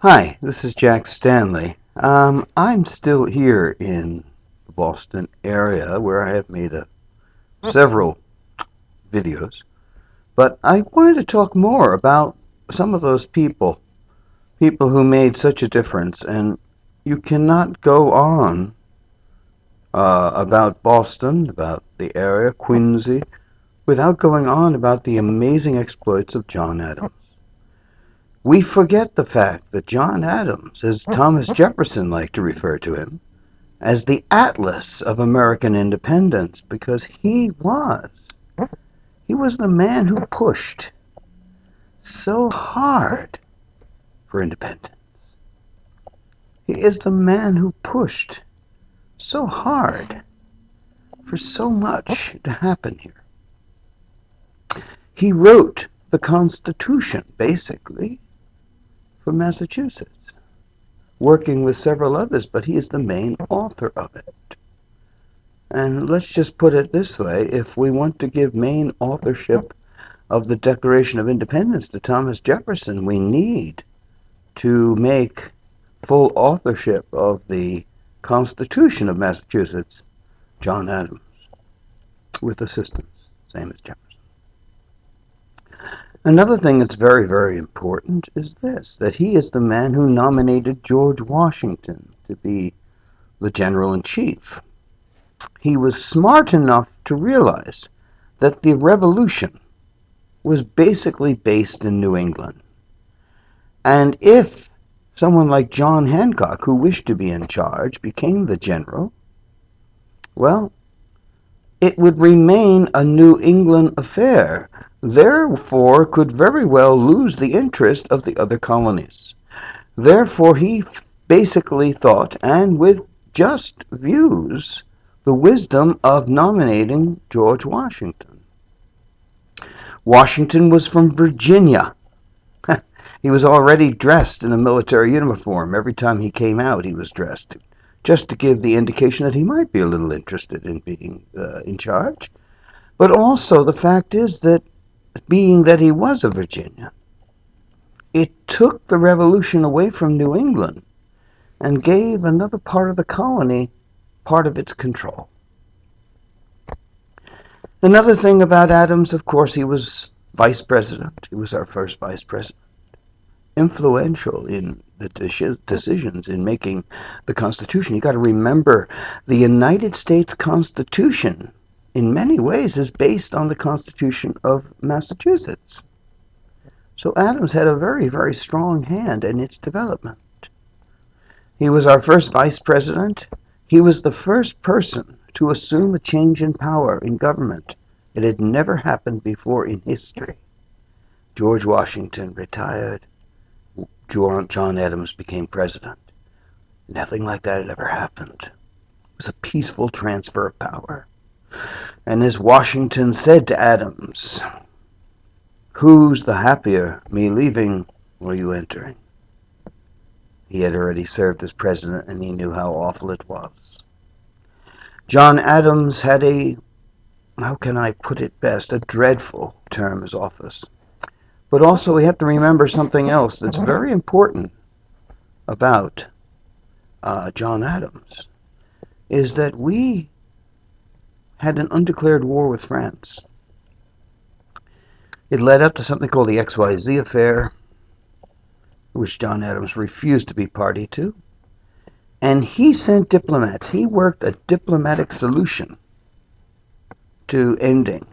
Hi, this is Jack Stanley. I'm still here in the Boston area where I have made several videos, but I wanted to talk more about some of those people who made such a difference. And you cannot go on about Boston, about the area, Quincy, without going on about the amazing exploits of John Adams. We forget the fact that John Adams, as Thomas Jefferson liked to refer to him, as the Atlas of American independence, because he was the man who pushed so hard for independence. He is the man who pushed so hard for so much to happen here. He wrote the Constitution, basically, for Massachusetts, working with several others, but he is the main author of it. And let's just put it this way, if we want to give main authorship of the Declaration of Independence to Thomas Jefferson, we need to make full authorship of the Constitution of Massachusetts John Adams, with assistance, same as Jefferson. Another thing that's very, very important is this, that he is the man who nominated George Washington to be the General-in-Chief. He was smart enough to realize that the Revolution was basically based in New England. And if someone like John Hancock, who wished to be in charge, became the general, well, it would remain a New England affair, therefore could very well lose the interest of the other colonies. Therefore, he basically thought, and with just views, the wisdom of nominating George Washington. Washington was from Virginia. He was already dressed in a military uniform. Every time he came out, he was dressed, just to give the indication that he might be a little interested in being in charge. But also, the fact is that, being that he was a Virginian, it took the Revolution away from New England and gave another part of the colony part of its control. Another thing about Adams, of course, he was vice president. He was our first vice president. Influential in the decisions in making the Constitution. You got to remember, the United States Constitution, in many ways, is based on the Constitution of Massachusetts. So Adams had a very, very strong hand in its development. He was our first vice president. He was the first person to assume a change in power in government. It had never happened before in history. George Washington retired. John Adams became president. Nothing like that had ever happened. It was a peaceful transfer of power. And as Washington said to Adams, "Who's the happier, me leaving or you entering?" He had already served as president and he knew how awful it was. John Adams had how can I put it best, a dreadful term of office. But also we have to remember something else that's very important about John Adams, is that we had an undeclared war with France. It led up to something called the XYZ affair, which John Adams refused to be party to. And he sent diplomats. He worked a diplomatic solution to ending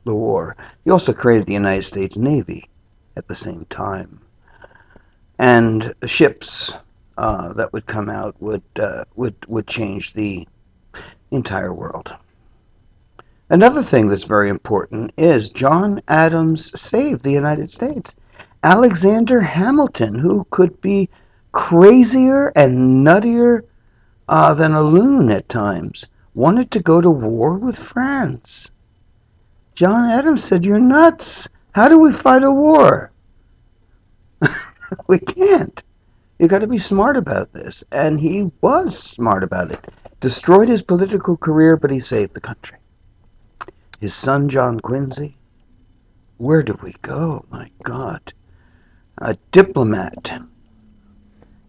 the war. He also created the United States Navy at the same time. And ships that would come out would change the entire world. Another thing that's very important is John Adams saved the United States. Alexander Hamilton, who could be crazier and nuttier than a loon at times, wanted to go to war with France. John Adams said, "You're nuts. How do we fight a war? We can't. You got to be smart about this." And he was smart about it. Destroyed his political career, but he saved the country. His son, John Quincy, where do we go? My God. A diplomat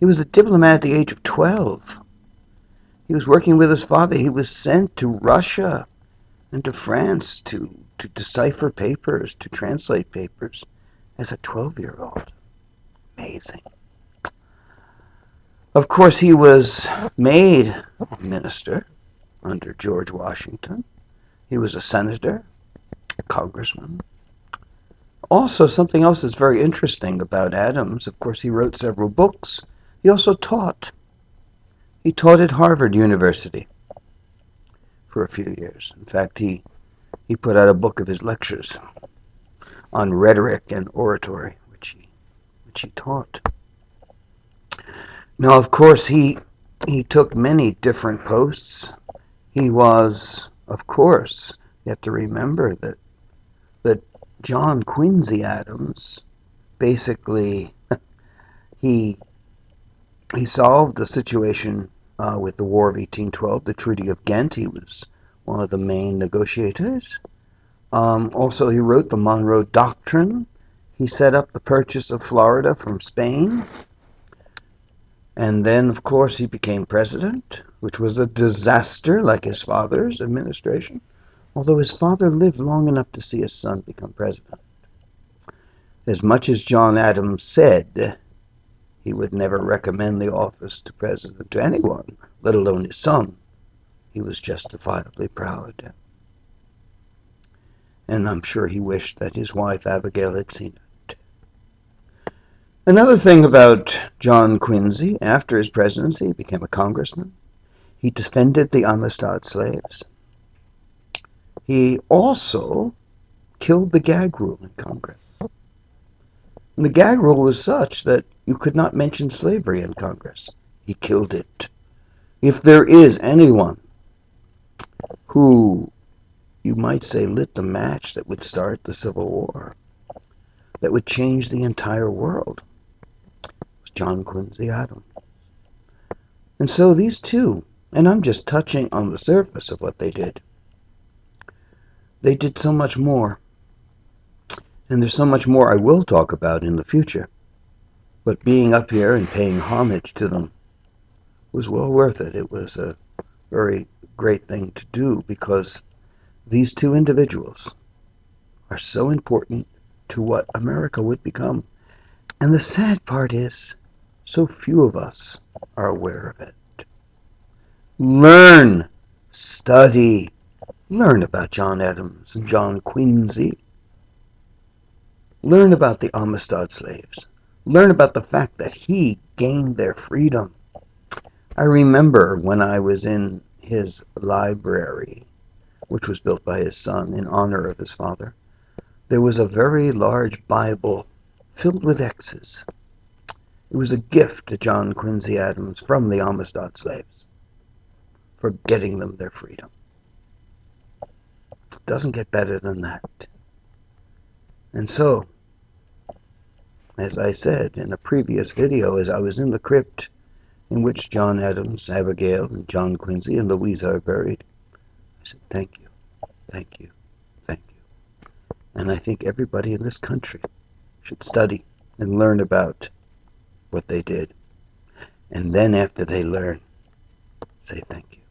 He was a diplomat at the age of 12. He was working with his father. He was sent to Russia and to France to decipher papers, to translate papers as a 12-year-old. Amazing. Of course, he was made a minister under George Washington. He was a senator, a congressman. Also, something else that's very interesting about Adams, of course, he wrote several books. He also taught. He taught at Harvard University for a few years. In fact, he put out a book of his lectures on rhetoric and oratory, which he taught. Now, of course, he took many different posts. He was, of course, you have to remember that John Quincy Adams basically he solved the situation with the War of 1812, the Treaty of Ghent. He was one of the main negotiators. Also, he wrote the Monroe Doctrine. He set up the purchase of Florida from Spain. And then, of course, he became president, which was a disaster like his father's administration, although his father lived long enough to see his son become president. As much as John Adams said he would never recommend the office to president to anyone, let alone his son, he was justifiably proud. And I'm sure he wished that his wife Abigail had seen it. Another thing about John Quincy, after his presidency, he became a congressman. He defended the Amistad slaves. He also killed the gag rule in Congress. And the gag rule was such that you could not mention slavery in Congress. He killed it. If there is anyone who, you might say, lit the match that would start the Civil War, that would change the entire world, it was John Quincy Adams. And so these two, and I'm just touching on the surface of what they did so much more. And there's so much more I will talk about in the future. But being up here and paying homage to them was well worth it. It was a very great thing to do because these two individuals are so important to what America would become. And the sad part is, so few of us are aware of it. Learn, study, learn about John Adams and John Quincy. Learn about the Amistad slaves. Learn about the fact that he gained their freedom. I remember when I was in his library, which was built by his son in honor of his father, there was a very large Bible filled with X's. It was a gift to John Quincy Adams from the Amistad slaves for getting them their freedom. It doesn't get better than that. And so, as I said in a previous video, as I was in the crypt in which John Adams, Abigail, and John Quincy and Louisa are buried, I said, thank you, thank you, thank you. And I think everybody in this country should study and learn about what they did. And then after they learn, say thank you.